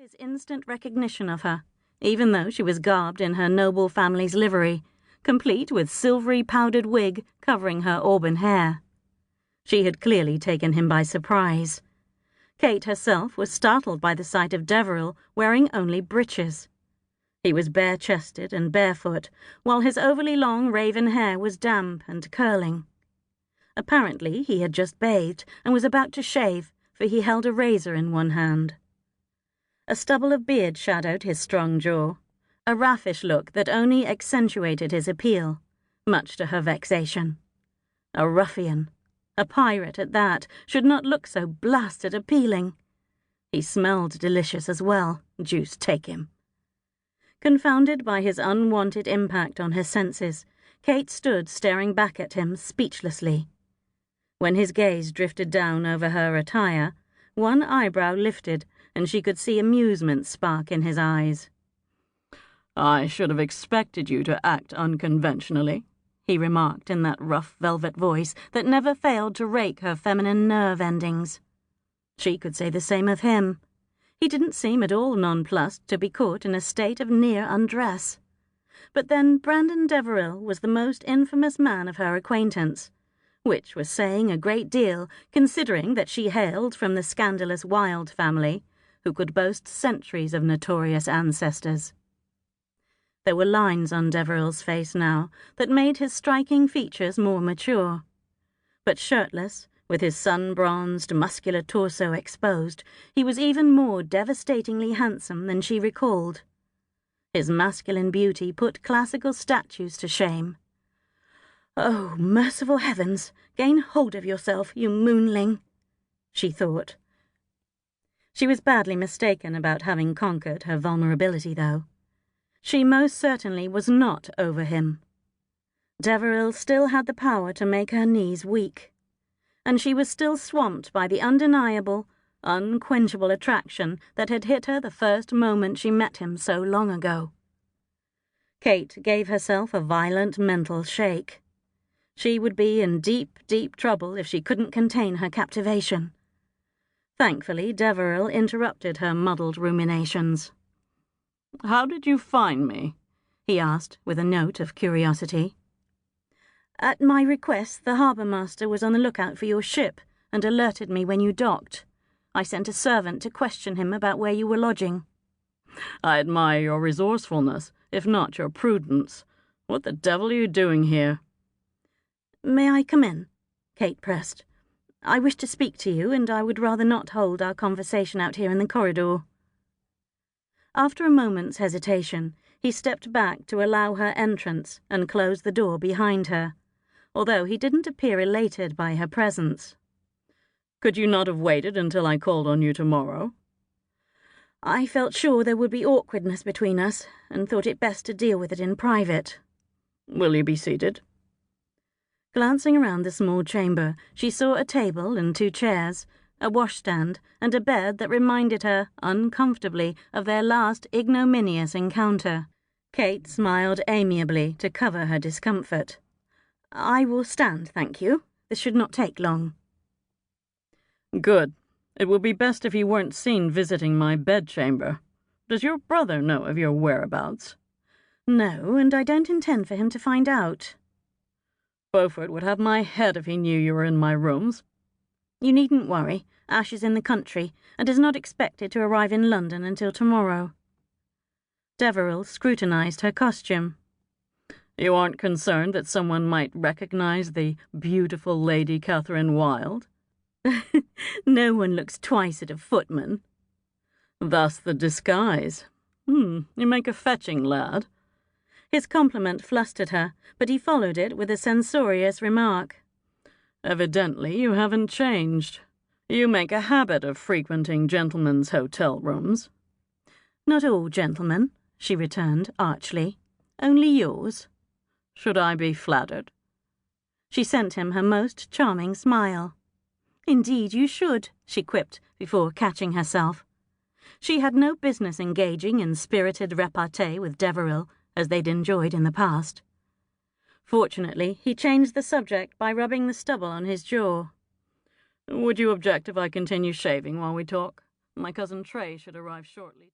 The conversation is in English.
his instant recognition of her, even though she was garbed in her noble family's livery, complete with silvery powdered wig covering her auburn hair. She had clearly taken him by surprise. Kate herself was startled by the sight of Deverill wearing only breeches. He was bare-chested and barefoot, while his overly long raven hair was damp and curling. Apparently he had just bathed and was about to shave, for he held a razor in one hand. A stubble of beard shadowed his strong jaw, a raffish look that only accentuated his appeal, much to her vexation. A ruffian, a pirate at that, should not look so blasted appealing. He smelled delicious as well, deuce take him. Confounded by his unwanted impact on her senses, Kate stood staring back at him speechlessly. When his gaze drifted down over her attire, one eyebrow lifted, and she could see amusement spark in his eyes. "I should have expected you to act unconventionally," he remarked in that rough velvet voice that never failed to rake her feminine nerve endings. She could say the same of him. He didn't seem at all nonplussed to be caught in a state of near undress. But then Brandon Deverill was the most infamous man of her acquaintance, which was saying a great deal, considering that she hailed from the scandalous Wilde family, who could boast centuries of notorious ancestors. There were lines on Deverill's face now that made his striking features more mature. But shirtless, with his sun-bronzed, muscular torso exposed, he was even more devastatingly handsome than she recalled. His masculine beauty put classical statues to shame. "Oh, merciful heavens, gain hold of yourself, you moonling," she thought. She was badly mistaken about having conquered her vulnerability, though. She most certainly was not over him. Deverill still had the power to make her knees weak, and she was still swamped by the undeniable, unquenchable attraction that had hit her the first moment she met him so long ago. Kate gave herself a violent mental shake. She would be in deep, deep trouble if she couldn't contain her captivation. Thankfully, Deverill interrupted her muddled ruminations. "How did you find me?" he asked with a note of curiosity. "At my request, the harbour-master was on the lookout for your ship and alerted me when you docked. I sent a servant to question him about where you were lodging." "I admire your resourcefulness, if not your prudence. What the devil are you doing here?" "May I come in?" Kate pressed. "I wish to speak to you, and I would rather not hold our conversation out here in the corridor." After a moment's hesitation, he stepped back to allow her entrance and closed the door behind her, although he didn't appear elated by her presence. "Could you not have waited until I called on you tomorrow?" "I felt sure there would be awkwardness between us, and thought it best to deal with it in private." "Will you be seated?" Glancing around the small chamber, she saw a table and 2 chairs, a washstand, and a bed that reminded her, uncomfortably, of their last ignominious encounter. Kate smiled amiably to cover her discomfort. "I will stand, thank you. This should not take long." "Good. It would be best if you weren't seen visiting my bedchamber. Does your brother know of your whereabouts?" "No, and I don't intend for him to find out." "Beaufort would have my head if he knew you were in my rooms." "You needn't worry. Ash is in the country, and is not expected to arrive in London until tomorrow." Deverill scrutinized her costume. "You aren't concerned that someone might recognize the beautiful Lady Katherine Wilde?" "No one looks twice at a footman." "Thus the disguise. You make a fetching lad." His compliment flustered her, but he followed it with a censorious remark. "Evidently you haven't changed. You make a habit of frequenting gentlemen's hotel rooms." "Not all gentlemen," she returned archly. "Only yours." "Should I be flattered?" She sent him her most charming smile. "Indeed you should," she quipped before catching herself. She had no business engaging in spirited repartee with Deverill, as they'd enjoyed in the past. Fortunately, he changed the subject by rubbing the stubble on his jaw. "Would you object if I continue shaving while we talk? My cousin Trey should arrive shortly."